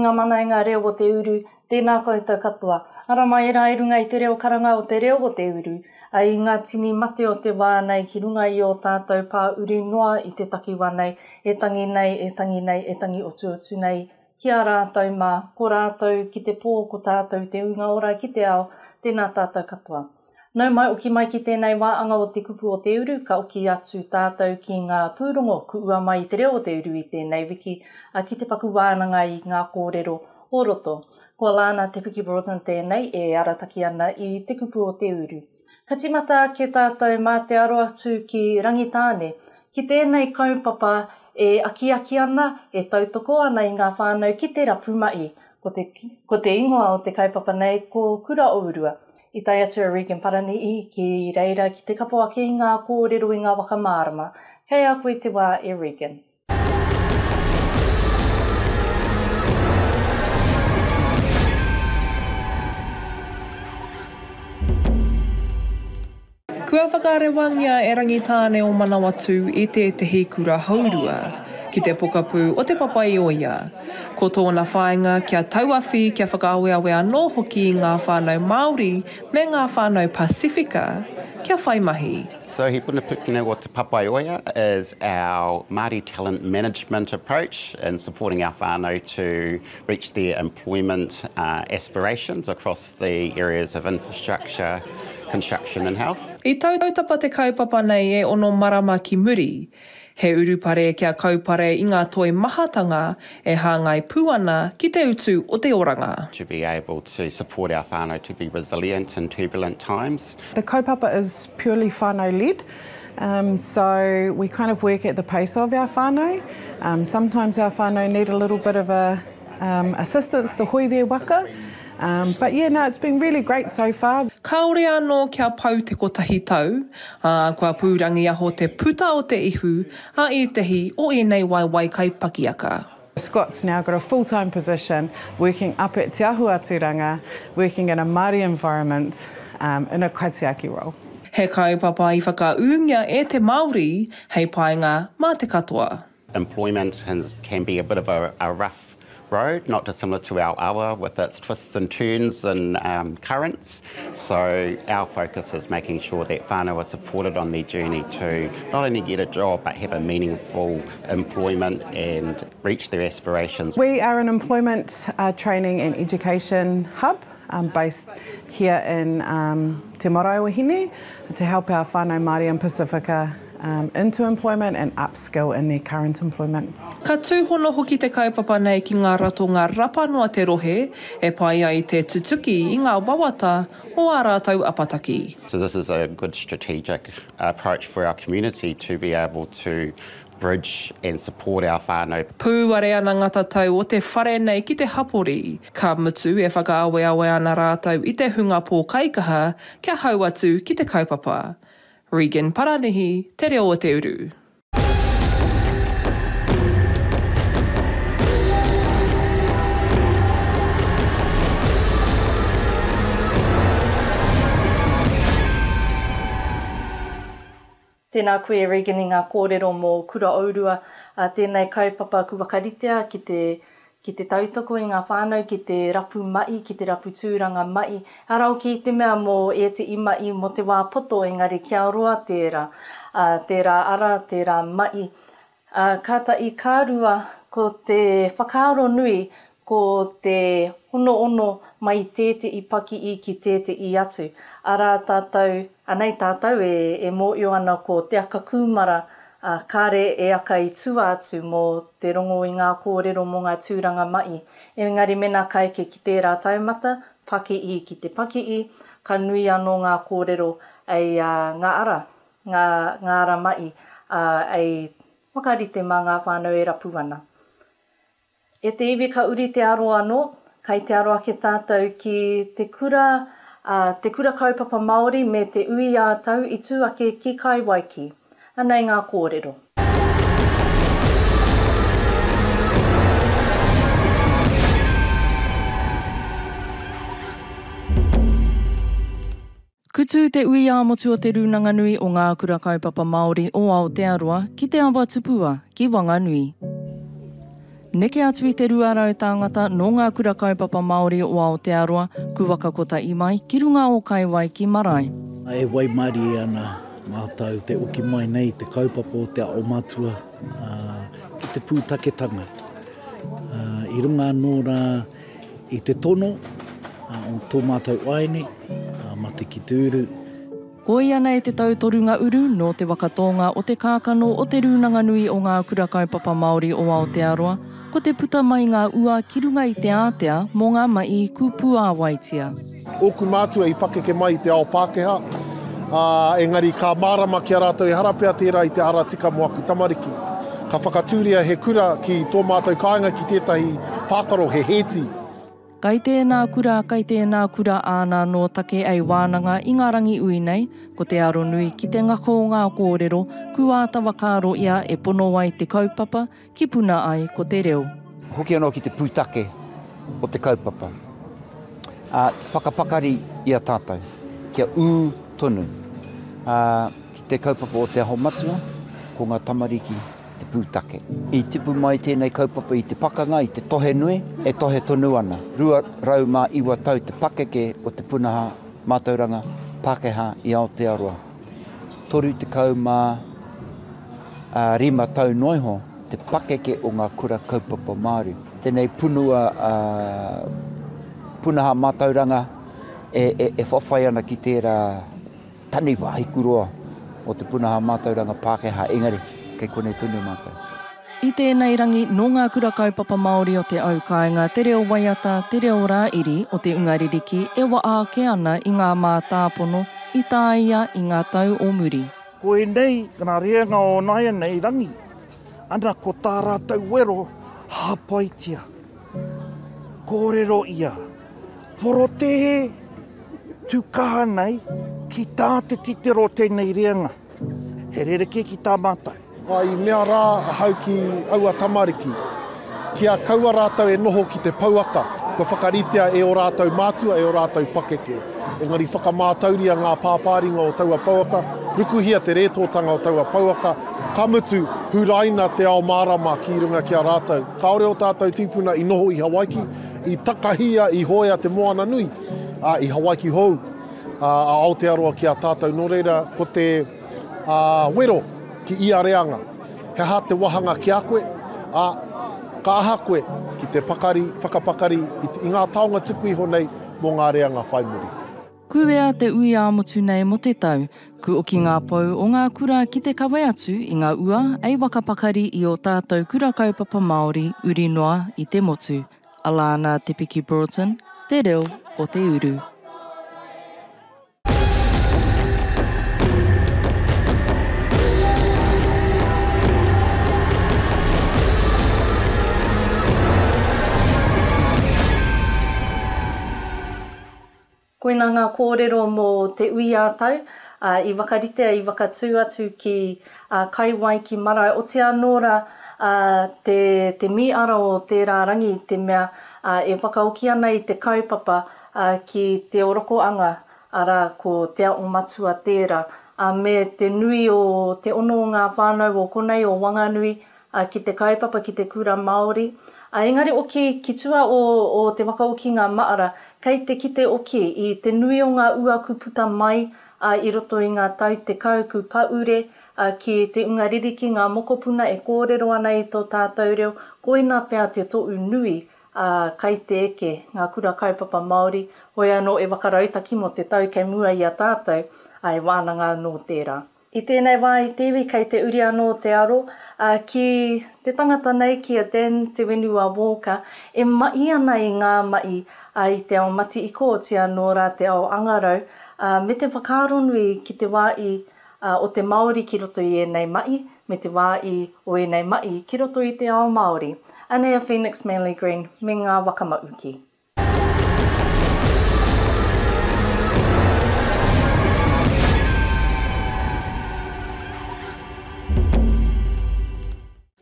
ngā mana i ngā reo o te uru, tēnā koutou katoa. Ara mai rā i runga i te reo karanga o te reo o te uru. Ai ngā tini mate o te wānei ki runga i o tātou pā uru noa i te taki wānei. E tangi nei, e tangi nei, e tangi otu otu nei. Kia rātou mā, ko rātou ki te pō, ko tātou te unga ora ki te ao, tēnā tātou katoa. Nau mai oki mai ki tēnei wāhanga o te kupu o te uru, ka oki atu tātou ki ngā pūrongo, kuua mai te reo o te uru i tēnei wiki, ki te paku wānanga i ngā kōrero o roto. Ko Alana Broughton tēnei e arataki ana i te kupu o te uru. Ka timata ke tātou mā te aro atu ki rangitāne, ki tēnei kaupapa e aki ana, e tautoko ana i ngā whānau ki te rapu mai, ko te ingoa o te kaupapa nei ko Kura Hourua. I tai atu a Regan Parani i ki reira ki te kapoa ki ngā kōrero i ngā waka mārama. Kei a koe te wā e Regan. Kua whakarewangia e rangitāne o Manawatu i te Kura Hourua, ki te pokapū o Te Papaiōea. Ko tōna whāinga kia tauawhi kia whakaawea no hoki i ngā whānau Māori me ngā whānau Pasifika, kia whai mahi. So he puna pukina o Te Papaiōea is our Māori talent management approach in supporting our whānau to reach their employment aspirations across the areas of infrastructure, construction and health. I tautapa te kaupapa nei e ono marama ki muri. He urupare kia kaupare i ngā toi mahatanga e hāngai pūana ki te utu o te oranga. To be able to support our whānau to be resilient in turbulent times. The kaupapa is purely whānau-led, so we kind of work at the pace of our whānau. Sometimes our whānau need a little bit of assistance, the hoi there waka. But yeah, no, it's been really great so far. Kaore anō kia pau te kotahi tau, kua pūrangi aho te puta o te ihu, a i tehi o enei wai kai pakiaka. Scott's now got a full-time position working up at Te Āhuatanga, working in a Māori environment in a kaitiaki role. He kaupapa i whakaungia e te Māori, hei painga mā te katoa. Employment can be a bit of a rough road, not dissimilar to our awa with its twists and turns and currents. So our focus is making sure that whānau are supported on their journey to not only get a job but have a meaningful employment and reach their aspirations. We are an employment training and education hub based here in Te Marae to help our whānau Māori and Pasifika into employment and upskill in their current employment. Ka tūhono hoki te kaupapa nei ki ngā rato ngā rapa noa te rohe, e pai ai te tutuki i ngā wawata o ā rātau apataki. So this is a good strategic approach for our community to be able to bridge and support our whānau. Pūare ana ngata tau o te whare nei ki te hapori. Ka mutu e whakaawea ana rātau i te hunga pō kaikaha kia hau atu ki te kaupapa. Regan Paranihi, Te Reo o Te Uru. Tēnā koe Regan i ngā kōrero mō Kura Hourua, tēnei kaupapa ku wakaritea ki te tautoko i ngā whānau, ki te rapu mai, ki te rapu tūranga mai. Arau ki te mea mō e te imai mo te wā poto, engari kia roa tērā ara, tērā mai. Kāta i kārua ko te whakaaro nui, ko te ono mai tētei paki i ki tētei atu. Ara tātou, anei tātou e mōio ana ko te aka kūmara, kāre e aka i tua atu mō te rongo i ngā kōrero mō ngā tūranga mai. Engari mena kaike ki tērā taumata, paki i ki te paki i, ka nui anō ngā kōrero ei ngā ara mai, ei wakarite mā ngā whānau e rapu ana. E te iwi ka uri te aro anō, kai te aroa ke tātou ki te Kura Kaupapa Māori me te ui a tau i tū ake ki kai waiki. Anei ngā kōrero. Kutu te ui āmotu o te rūnanga nui o ngā Kura Kaupapa Māori o Aotearoa ki Te Awa Tupua ki Moananui. Neke atu I te ruarau tāngata no ngā Kura Kaupapa Māori o Aotearoa, ku wakakota I mai ki runga o Kaiwai ki marae. E waimari ana mātau te uki mai nei, te kaupapa o te ao matua, ki te pūtaketanga. I runga nōra I te tono, o tō mātou aine, mate ki Te Uru. Ko iana e te tautorunga uru no te wakatonga o te kākano o te rūnanga nui o ngā Kura Kaupapa Māori o Aotearoa, ko te puta mai ngā ua ki runga I te ātea mō ngā mai kupu āwaitia. Oku mātua I pakeke mai I te ao Pākehā, engari ka mārama ki a rātou I harapea tērā I te ara tika mo aku tamariki. Ka whakatūria he kura ki tō mātou kāinga ki tētahi pākaro he hēti. Kai tēnā kura āna no take ai wānanga I ngā rangi ui nei, ko te aro nui ki te ngako o ngā kōrero, ku ātawa kāro ia e pono ai te kaupapa, ki puna ai ko te reo. Hoki anō ki te pūtake o te kaupapa. Whakapakari ia tātou, kia tonu. Ki te kaupapa o te aho matua, ko ngā tamariki te pūtake. I tipu mai tēnei kaupapa I te pakanga, I te tohe nui, e tohe tonu ana. Rua rau mā iwa tau te pakeke o te punaha mātauranga Pākehā I Aotearoa. Toru te kau mā rima tau noiho, te pakeke o ngā Kura Kaupapa Māori. Tēnei punua punaha mātauranga e whawhai ana ki tērā tani wāhikuroa o te punaha mātauranga Pākehā engari. Kei konei tunu mātou. I tēnei rangi no ngā Kura Kaupapa Māori o te aukainga, te reo waiata, te reo rāiri o te ungaririki e wa ake ana I ngā mātāpono I tāia I ngā tau o muri. Ko e nei, ngā reanga o naia nei rangi, ana ko tā rātou wero hāpaitia. Kōrero ia, porotehe, tukaha nei, ki tā te titero tēnei reanga. He rereke ki tā mātou. I mea rā hau ki aua tamariki. Kia kaua rātou e noho ki te pauaka. Ko whakaritea e o rātou mātua, e o rātou pakeke. Engari whakamātauria ngā pāpāringa o taua pauaka, rukuhia te rētōtanga o taua pauaka, kamutu huraina te ao mārama ki runga ki a rātou. Kaore o tātou tīpuna I noho I Hawaiki, I takahia I hoia te Moananui, I Hawaiki hou, a Aotearoa ki a tātou. Nō reira, ko te wero, ki ia reanga. He ha te wāhanga ki a koe, ka aha koe ki te whakapakari I ngā taonga tuku iho nei mō ngā reanga whaimuri. Kuea te ui āmotu nei mo te tau, ku oki ngā pou o ngā kura ki te kawe atu I ngā ua ei wakapakari I o tātou Kura Kaupapa Māori uri noa I te motu. Alana Broughton, te reo o Te Uru. Koina ngā kōrero mō te ui ātau, I wakaritea I wakatū atu ki Kaiwai ki marae. O te anōra te miara o te rārangi te mea e whakaoki ana I te kaupapa ki te orokoanga ara ko te ao matua tērā. Me te nui o te ono o ngā whānau o konei o Moananui ki te kaupapa ki te kura Māori. Engari oki ki tua o te wakaoki ngā maara, kei te kite oki I te nui o ngā ua ku puta mai I roto I ngā tau te kau ku paure ki te ungaririki ngā mokopuna e kōrero ana I tō tātou reo, koina pēr te tōu nui kei te eke ngā Kura Kaupapa Māori, hoi anō e wakarautaki mo te tau kei mua I a tātou, ai wānanga no tērā. I tēnei wā I tewi kei te uri anō te aro, ki te tangata nei ki a Dan te wenua Walker, e mai ana I ngā mai I te ao mati I kōtia nō rā te ao angarau, me te whakaronui ki te wā o te Māori ki roto I enei mai, me te wā o enei mai ki roto I te ao Māori. Anei a Phoenix Manly Green, me ngā wakamauki.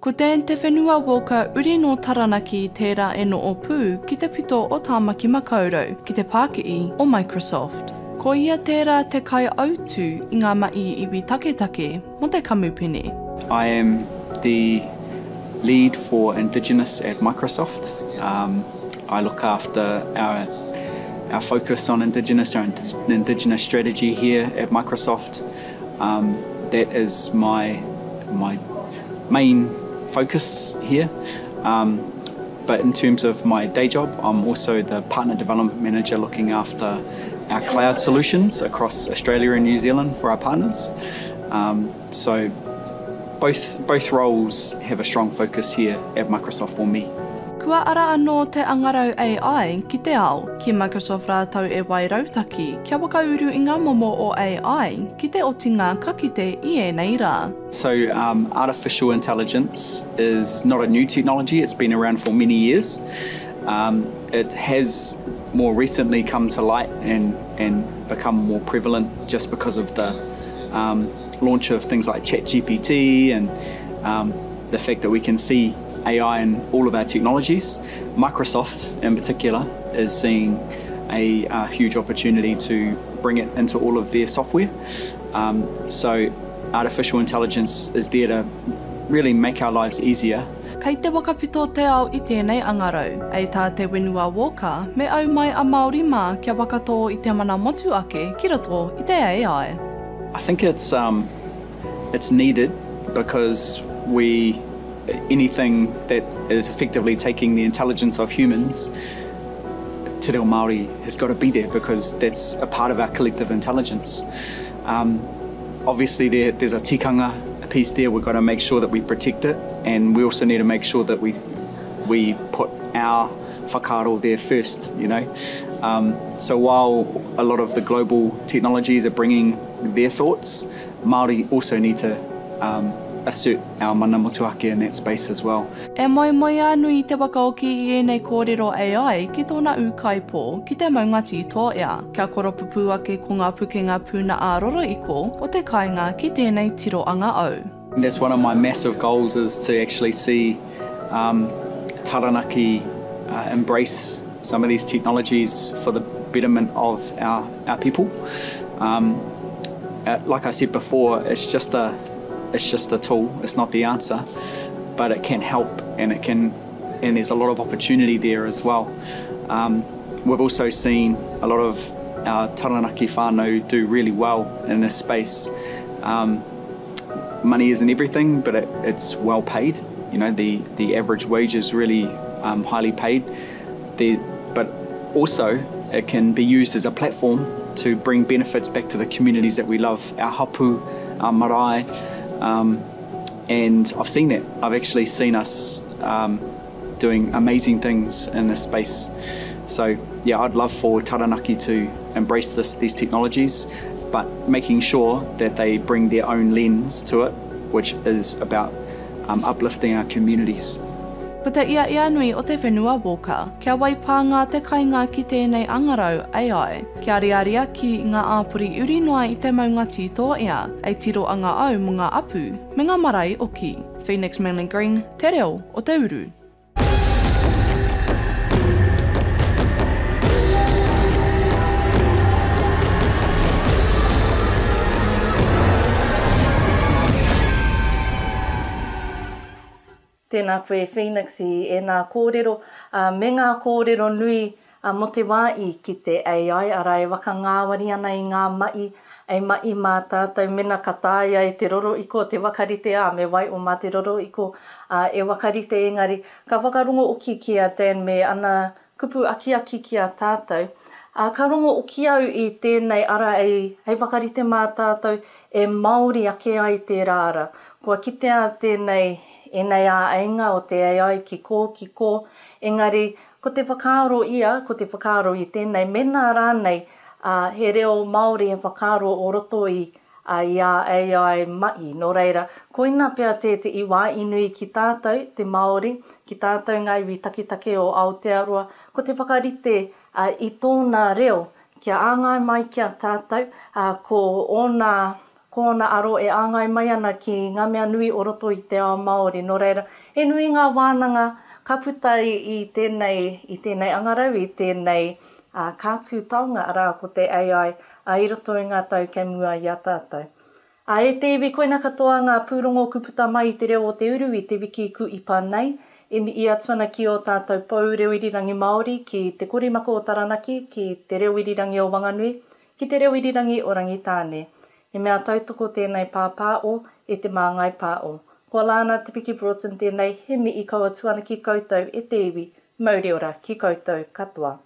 Ko Dan te whenua Walker uri no taranaki I tērā e no o pū ki te pito o tāmaki makaurau ki te Pākii o Microsoft. Ko ia tērā te kai autu I ngā mai iwi take mo te kamupene. I am the lead for Indigenous at Microsoft. I look after our focus on Indigenous, our Indigenous strategy here at Microsoft. That is my main focus here. But in terms of my day job, I'm also the Partner Development Manager looking after our cloud solutions across Australia and New Zealand for our partners. So both roles have a strong focus here at Microsoft for me. Kua ara anō te angarau AI ki te ao, ki Microsoft rātau e wairoutaki, kia wakauru I ngā momo o AI ki te otinga ka kite I ēnei rā. So artificial intelligence is not a new technology, it's been around for many years. It has more recently come to light and become more prevalent just because of the launch of things like ChatGPT and the fact that we can see AI in all of our technologies. Microsoft in particular is seeing a huge opportunity to bring it into all of their software. So artificial intelligence is there to really make our lives easier. Kei te wakapito te ao I tēnei angarau, ei tā te Wenua Walker, me au mai a Māori mā kia wakato I te mana motu ake ki roto I te AI. I think it's needed because anything that is effectively taking the intelligence of humans, te reo Māori has got to be there because that's a part of our collective intelligence. Obviously there's a tikanga piece there, we've got to make sure that we protect it, and we also need to make sure that we put our whakaaro there first, you know. So while a lot of the global technologies are bringing their thoughts, Māori also need to assert our mana motuake in that space as well. E moi anui te wakaoki I ēnei kōrero AI ki tōna ūkaipō ki te maungati tō kia koro pupu ake ko ngā pukenga pūna āroro iko o te kāinga ki tēnei tirohanga au. That's one of my massive goals, is to actually see Taranaki embrace some of these technologies for the betterment of our people. Like I said before, it's just a tool, it's not the answer, but it can help, and there's a lot of opportunity there as well. We've also seen a lot of our Taranaki whānau do really well in this space. Money isn't everything, but it's well paid. You know, the average wage is really highly paid. But also it can be used as a platform to bring benefits back to the communities that we love, our hapu, our marae. And I've seen that. I've actually seen us doing amazing things in this space. So yeah, I'd love for Taranaki to embrace these technologies, but making sure that they bring their own lens to it, which is about uplifting our communities. Puta ia nui o te Wenua Walker, kia waipanga te kainga ki tēnei angarau AI, kia riaria ki ngā āpuri uri noa I te maungati tō ei tirohanga au mo ngā apu, me ngā marae o ki. Phoenix Mainland Green, te reo o Te Uru. Tēnā koe Phoenix I ēnā kōrero, me ngā kōrero nui mo te wā I ki te AI, ara e waka ngāwari ana I ngā mai, ei mai mā tātou mena ka tāia e te roro iko, te wakarite me wai o mā te roro iko, e wakarite engari, ka wakarongo oki ki a Dan me ana kupu aki ki a tātou. Ka rongo oki au I tēnei ara hei wakarite mā tātou e Māori ake ai te rāra. Kua kitea tēnei Enei a ainga o te AI ki kō, engari ko te whakaaro ia, ko te whakaaro I tēnei mena rānei, he reo Māori e whakaaro o roto I a AI mai. Nō reira, koina pia te I wā inui ki tātou, te Māori, ki tātou ngai wi takitake o Aotearoa, ko te whakarite I tōna reo, kia āngai mai kia tātou, ko ona aro e āngai mai ana ki ngā mea nui o roto I te ao Māori. Nō reira, e nui ngā wānanga ka puta I tēnei angarau, I tēnei kātū taonga ara ko te AI, I roto I ngā tau kei mua I a tātou. E te iwi koina katoa ngā pūrongo kuputa mai i te reo o te uru i te wiki ku i pānei, e mi i atuana ki o tātou pau reo irirangi Māori, ki te korimako o Taranaki, ki te reo irirangi o Moananui, ki te reo irirangi o Rangitāne. E mea tautoko tēnei pāpāo e te māngai pāo. Ko Alana Broughton tēnei, he mi i kaua tuana ki koutou e te iwi, mauri ora ki koutou katoa.